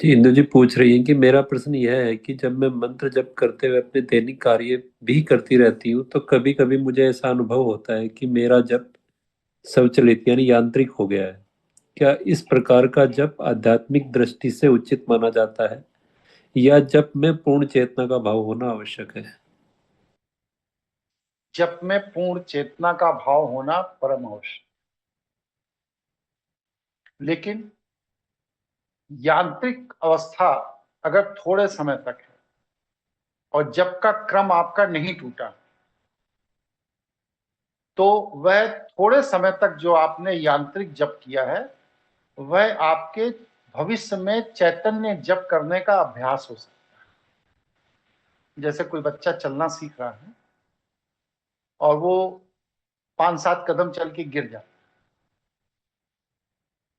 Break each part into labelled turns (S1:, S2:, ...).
S1: जी, इंदु जी पूछ रही हैं कि मेरा प्रश्न यह है कि जब मैं मंत्र जप करते हुए अपने दैनिक कार्य भी करती रहती हूँ तो कभी कभी मुझे ऐसा अनुभव होता है कि मेरा जप स्वचालित यानी यांत्रिक हो गया है। क्या इस प्रकार का जप आध्यात्मिक दृष्टि से उचित माना जाता है या जप में पूर्ण चेतना का भाव होना आवश्यक है?
S2: जप में पूर्ण चेतना का भाव होना परम आवश्यक, लेकिन यांत्रिक अवस्था अगर थोड़े समय तक है और जप का क्रम आपका नहीं टूटा, तो वह थोड़े समय तक जो आपने यांत्रिक जप किया है वह आपके भविष्य में चैतन्य जप करने का अभ्यास हो सकता है। जैसे कोई बच्चा चलना सीख रहा है और वो 5-7 कदम चल के गिर जाता है,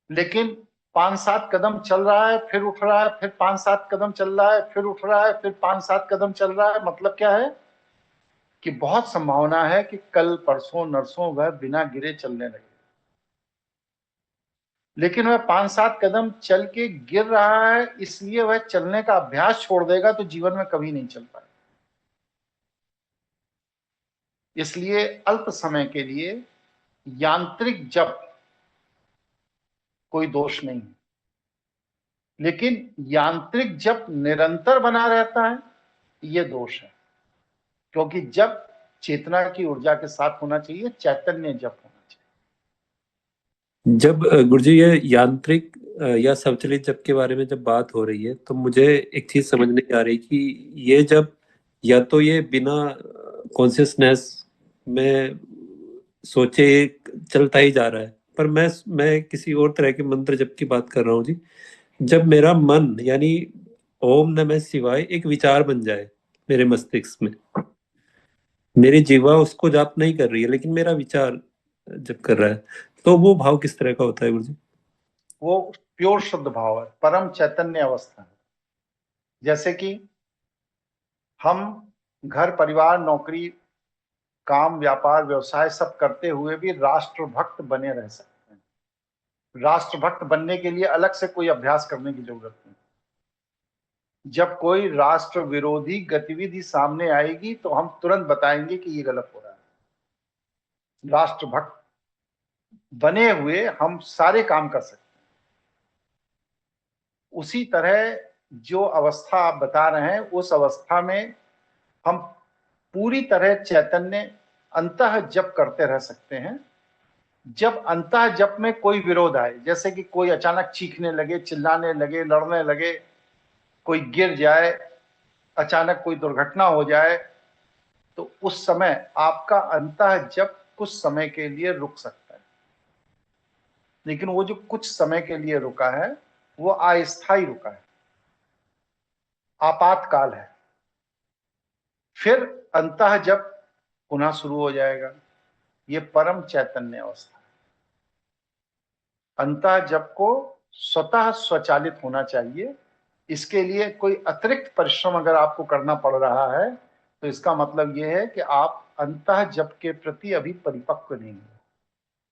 S2: लेकिन 5-7 कदम चल रहा है, फिर उठ रहा है, फिर 5-7 कदम चल रहा है, फिर उठ रहा है, फिर 5-7 कदम चल रहा है। मतलब क्या है कि बहुत संभावना है कि कल परसों नरसों वह बिना गिरे चलने लगे, लेकिन वह 5-7 कदम चल के गिर रहा है, इसलिए वह चलने का अभ्यास छोड़ देगा तो जीवन में कभी नहीं चल पाएगा। इसलिए अल्प समय के लिए यांत्रिक जप कोई दोष नहीं है, लेकिन यांत्रिक जप निरंतर बना रहता है, ये दोष है। क्योंकि जप चेतना की ऊर्जा के साथ होना चाहिए, चैतन्य जप होना
S1: जब गुरुजी ये यांत्रिक या स्वचालित जप के बारे में जब बात हो रही है तो मुझे एक चीज समझ नहीं आ रही कि ये जब या तो ये बिना कॉन्शियसनेस में सोचे चलता ही जा रहा है, पर मैं किसी और तरह के मंत्र जप की बात कर रहा हूँ जी। जब मेरा मन यानी ओम नमः शिवाय एक विचार बन जाए मेरे मस्तिष्क में, मेरी जीवा उसको जाप नहीं कर रही है लेकिन मेरा विचार जब कर रहा है, तो वो भाव किस तरह का होता है गुरुजी?
S2: वो प्योर शुद्ध भाव है, परम चैतन्य अवस्था है। जैसे कि हम घर परिवार नौकरी काम व्यापार व्यवसाय सब करते हुए भी राष्ट्रभक्त बने रह सकते हैं। राष्ट्रभक्त बनने के लिए अलग से कोई अभ्यास करने की जरूरत नहीं। जब कोई राष्ट्र विरोधी गतिविधि सामने आएगी तो हम तुरंत बताएंगे कि ये गलत हो रहा है। राष्ट्रभक्त बने हुए हम सारे काम कर सकते हैं। उसी तरह जो अवस्था आप बता रहे हैं, उस अवस्था में हम पूरी तरह चैतन्य अंतः जप करते रह सकते हैं। जब अंतः जप में कोई विरोध आए, जैसे कि कोई अचानक चीखने लगे, चिल्लाने लगे, लड़ने लगे, कोई गिर जाए, अचानक कोई दुर्घटना हो जाए, तो उस समय आपका अंतः जप कुछ समय के लिए रुक सकता है। लेकिन वो जो कुछ समय के लिए रुका है वो अस्थायी रुका है, आपातकाल है। फिर अंतः जप पुनः शुरू हो जाएगा। ये परम चैतन्य अवस्था है। अंतः जप को स्वतः स्वचालित होना चाहिए। इसके लिए कोई अतिरिक्त परिश्रम अगर आपको करना पड़ रहा है तो इसका मतलब यह है कि आप अंतः जप के प्रति अभी परिपक्व नहीं हैं।